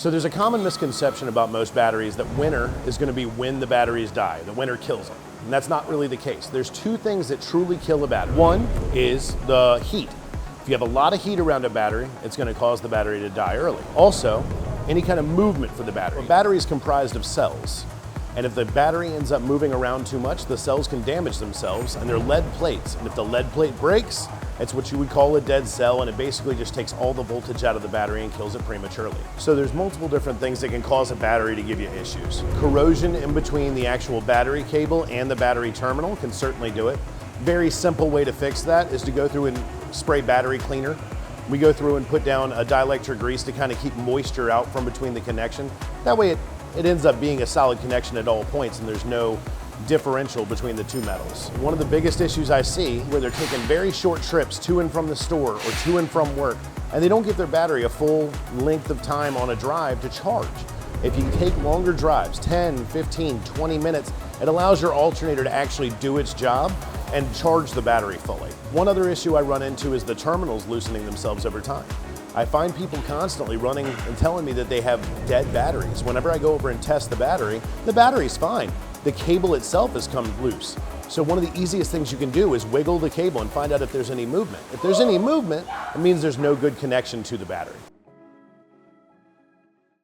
So there's a common misconception about most batteries that winter is going to be when the batteries die. The winter kills them. And that's not really the case. There's two things that truly kill a battery. One is the heat. If you have a lot of heat around a battery, it's going to cause the battery to die early. Also, any kind of movement for the battery. A battery is comprised of cells. And if the battery ends up moving around too much, the cells can damage themselves, and they're lead plates. And if the lead plate breaks, it's what you would call a dead cell, and it basically just takes all the voltage out of the battery and kills it prematurely. So there's multiple different things that can cause a battery to give you issues. Corrosion in between the actual battery cable and the battery terminal can certainly do it. Very simple way to fix that is to go through and spray battery cleaner. We go through and put down a dielectric grease to kind of keep moisture out from between the connection. That way it ends up being a solid connection at all points, and there's no differential between the two metals. One of the biggest issues I see where they're taking very short trips to and from the store or to and from work, and they don't give their battery a full length of time on a drive to charge. If you take longer drives, 10, 15, 20 minutes, it allows your alternator to actually do its job and charge the battery fully. One other issue I run into is the terminals loosening themselves over time. I find people constantly running and telling me that they have dead batteries. Whenever I go over and test the battery's fine. The cable itself has come loose. So one of the easiest things you can do is wiggle the cable and find out if there's any movement. If there's any movement, it means there's no good connection to the battery.